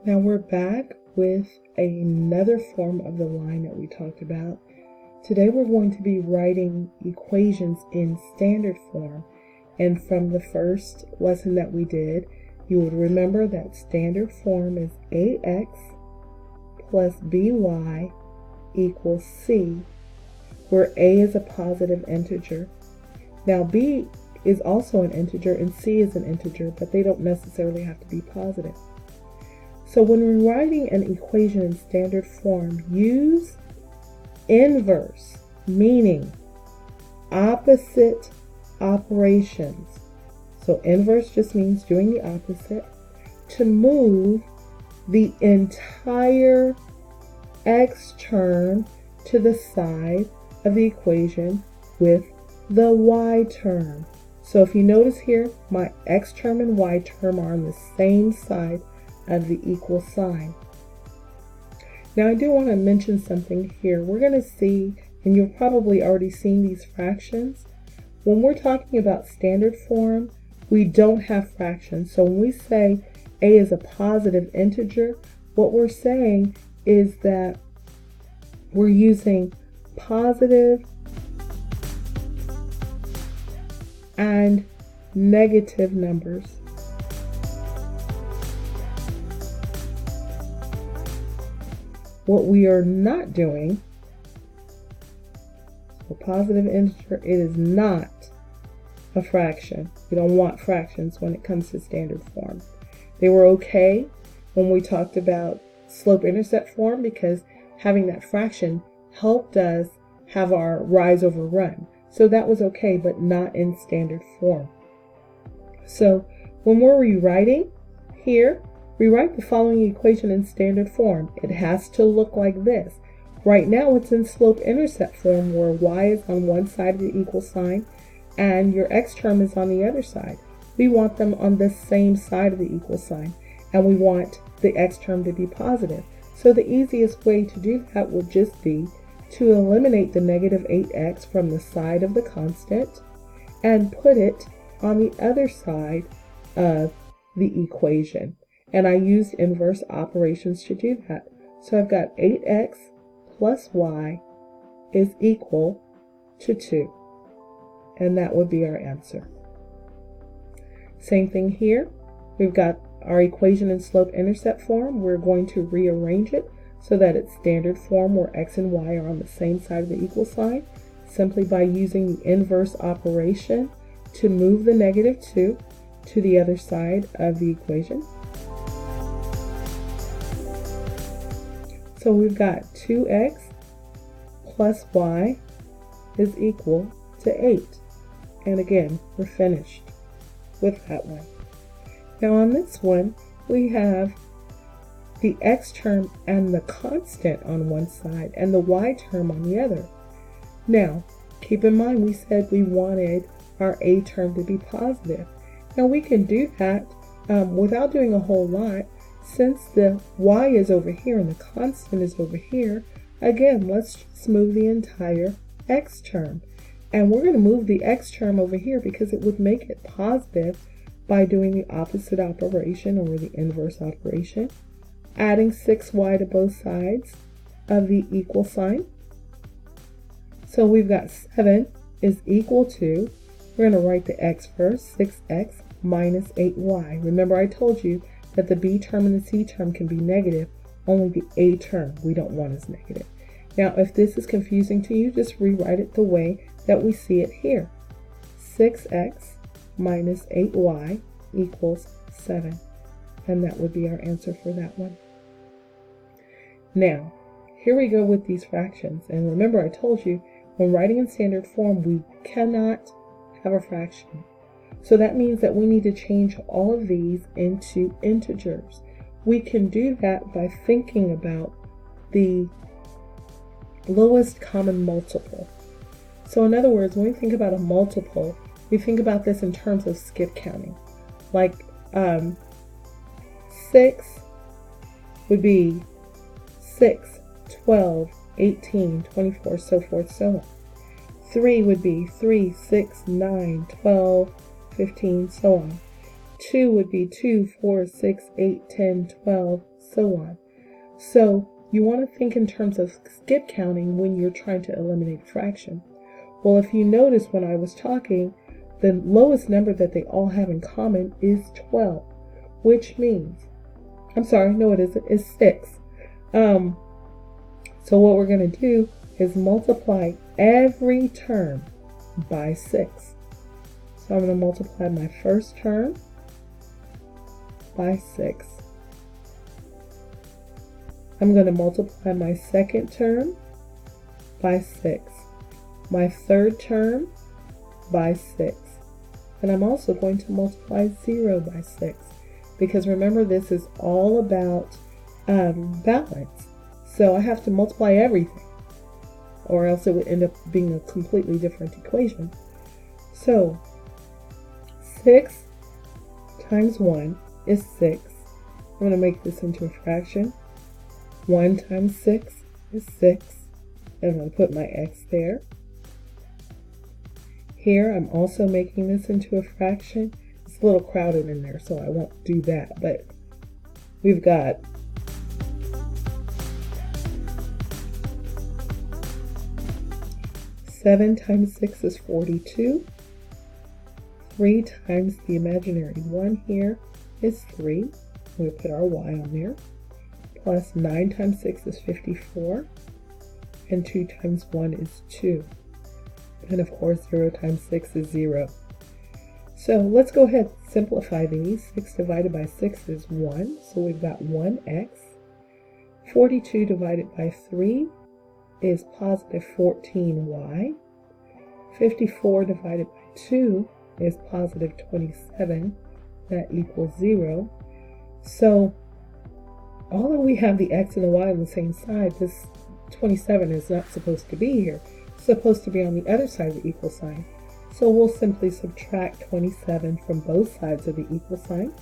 Now we're back with another form of the line that we talked about. Today we're going to be writing equations in standard form. And from the first lesson that we did, you would remember that standard form is ax plus by equals c, where a is a positive integer. Now b is also an integer and c is an integer, but they don't necessarily have to be positive. So when we're writing an equation in standard form, use inverse, meaning opposite operations. So inverse just means doing the opposite, to move the entire x term to the side of the equation with the y term. So if you notice here, my x term and y term are on the same side of the equal sign. Now I do want to mention something here. We're going to see, and you've probably already seen these fractions. When we're talking about standard form, we don't have fractions. So when we say a is a positive integer, what we're saying is that we're using positive and negative numbers. What we are not doing, a positive integer, it is not a fraction. We don't want fractions when it comes to standard form. They were okay when we talked about slope-intercept form because having that fraction helped us have our rise over run. So that was okay, but not in standard form. So when we're rewriting here, we write the following equation in standard form. It has to look like this. Right now it's in slope-intercept form where y is on one side of the equal sign and your x term is on the other side. We want them on the same side of the equal sign and we want the x term to be positive. So the easiest way to do that would just be to eliminate the negative 8x from the side of the constant and put it on the other side of the equation. And I used inverse operations to do that. So I've got 8x plus y is equal to 2. And that would be our answer. Same thing here. We've got our equation in slope-intercept form. We're going to rearrange it so that it's standard form where x and y are on the same side of the equal sign, simply by using the inverse operation to move the negative 2 to the other side of the equation. So we've got 2x plus y is equal to 8. And again, we're finished with that one. Now on this one, we have the x term and the constant on one side and the y term on the other. Now, keep in mind we said we wanted our a term to be positive. Now we can do that without doing a whole lot. Since the y is over here and the constant is over here, again, let's just move the entire x term. And we're going to move the x term over here because it would make it positive by doing the opposite operation or the inverse operation, adding 6y to both sides of the equal sign. So we've got 7 is equal to, we're going to write the x first, 6x minus 8y. Remember I told you that the b term and the c term can be negative, only the a term we don't want is negative. Now if this is confusing to you, just rewrite it the way that we see it here. 6x minus 8y equals 7. And that would be our answer for that one. Now, here we go with these fractions. And remember I told you, when writing in standard form, we cannot have a fraction. So that means that we need to change all of these into integers. We can do that by thinking about the lowest common multiple. So in other words, when we think about a multiple, we think about this in terms of skip counting. Like 6 would be 6, 12, 18, 24, so forth, so on. 3 would be 3, 6, 9, 12, 15, so on. 2 would be 2, 4, 6, 8, 10, 12, so on. So you want to think in terms of skip counting when you're trying to eliminate a fraction. Well, if you notice when I was talking, the lowest number that they all have in common is 12, which means, I'm sorry, no it isn't, it's 6. So what we're going to do is multiply every term by 6. So I'm going to multiply my first term by 6. I'm going to multiply my second term by 6. My third term by 6. And I'm also going to multiply 0 by 6. Because remember, this is all about balance. So I have to multiply everything, or else it would end up being a completely different equation. So 6 times 1 is 6. I'm going to make this into a fraction. 1 times 6 is 6. And I'm going to put my x there. Here I'm also making this into a fraction. It's a little crowded in there, so I won't do that. But we've got 7 times 6 is 42. 3 times the imaginary 1 here is 3. We'll put our y on there. Plus 9 times 6 is 54. And 2 times 1 is 2. And of course 0 times 6 is 0. So let's go ahead and simplify these. 6 divided by 6 is 1. So we've got 1x. 42 divided by 3 is positive 14y. 54 divided by 2 is positive 27. That equals 0. So although we have the x and the y on the same side, this 27 is not supposed to be here. It's supposed to be on the other side of the equal sign. So we'll simply subtract 27 from both sides of the equal sign.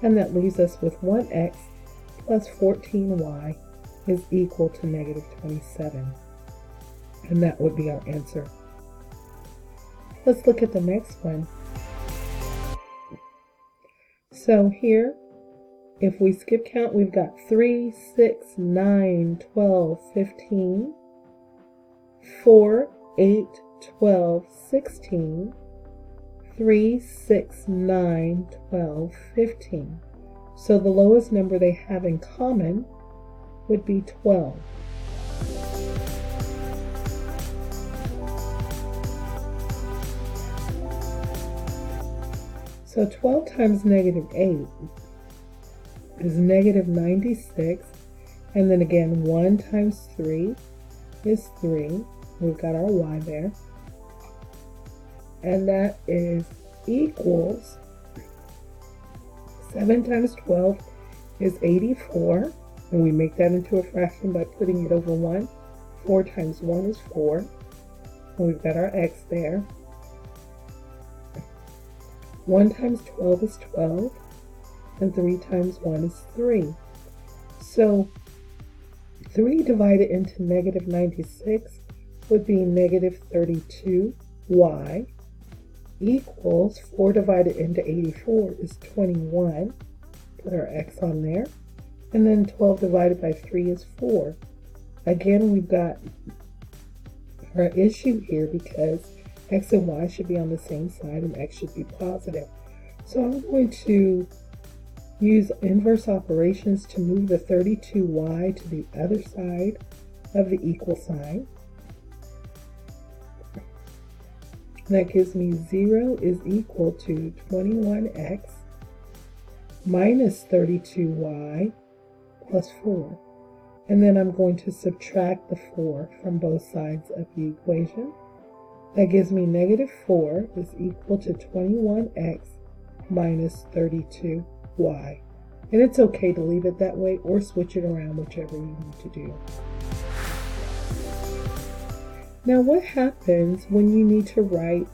And that leaves us with 1x plus 14y is equal to negative 27. And that would be our answer. Let's look at the next one. So here, if we skip count, we've got 3, 6, 9, 12, 15, 4, 8, 12, 16, 3, 6, 9, 12, 15. So the lowest number they have in common would be 12. So 12 times negative 8 is negative 96. And then again, 1 times 3 is 3. We've got our y there. And that is equals 7 times 12 is 84. And we make that into a fraction by putting it over 1. 4 times 1 is 4. And we've got our x there. 1 times 12 is 12. And 3 times 1 is 3. So 3 divided into negative 96 would be negative 32y equals 4 divided into 84 is 21. Put our x on there. And then 12 divided by 3 is 4. Again, we've got our issue here because x and y should be on the same side and x should be positive. So I'm going to use inverse operations to move the 32y to the other side of the equal sign. That gives me 0 is equal to 21x minus 32y plus 4. And then I'm going to subtract the 4 from both sides of the equation. That gives me negative 4 is equal to 21x minus 32y. And it's okay to leave it that way or switch it around, whichever you need to do. Now what happens when you need to write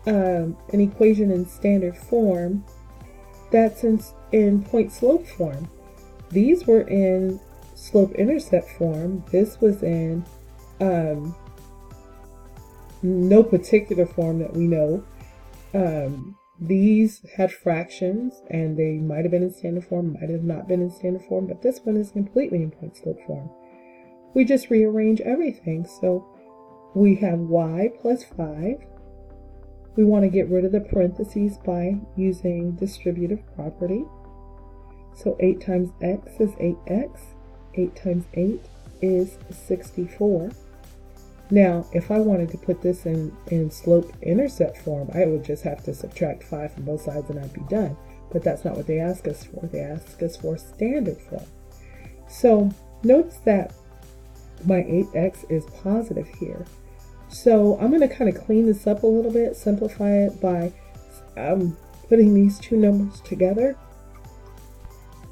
an equation in standard form that's in point-slope form? These were in slope-intercept form. This was in no particular form that we know. these had fractions, and they might have been in standard form, might have not been in standard form, but this one is completely in point slope form. We just rearrange everything. So we have y plus 5. We want to get rid of the parentheses by using distributive property. So 8 times x is 8x. 8 times 8 is 64. Now, if I wanted to put this in slope-intercept form, I would just have to subtract 5 from both sides and I'd be done. But that's not what they ask us for. They ask us for standard form. So notice that my 8x is positive here. So I'm going to kind of clean this up a little bit, simplify it by putting these two numbers together.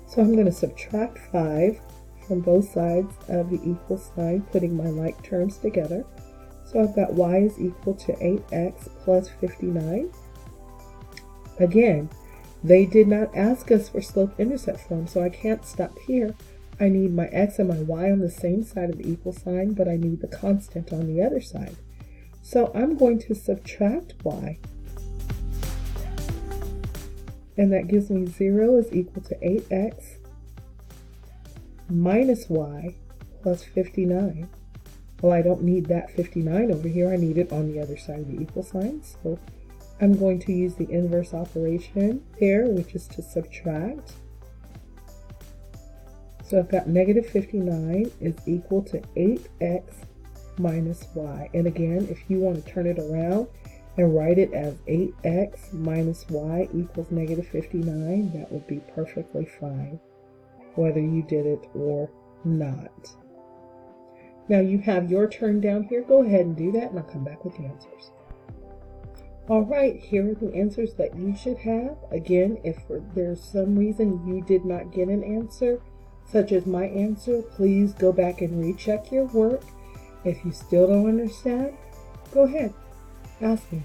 So I'm going to subtract 5 from both sides of the equal sign, putting my like terms together. So I've got y is equal to 8x plus 59. Again, they did not ask us for slope-intercept form, so I can't stop here. I need my x and my y on the same side of the equal sign, but I need the constant on the other side. So I'm going to subtract y. And that gives me 0 is equal to 8x minus y plus 59. Well, I don't need that 59 over here. I need it on the other side of the equal sign. So I'm going to use the inverse operation there, which is to subtract. So I've got negative 59 is equal to 8x minus y. And again, if you want to turn it around and write it as 8x minus y equals negative 59, that would be perfectly fine, whether you did it or not. Now you have your turn down here. Go ahead and do that, and I'll come back with the answers. All right, here are the answers that you should have. Again, if there's some reason you did not get an answer, such as my answer, please go back and recheck your work. If you still don't understand, go ahead, ask me.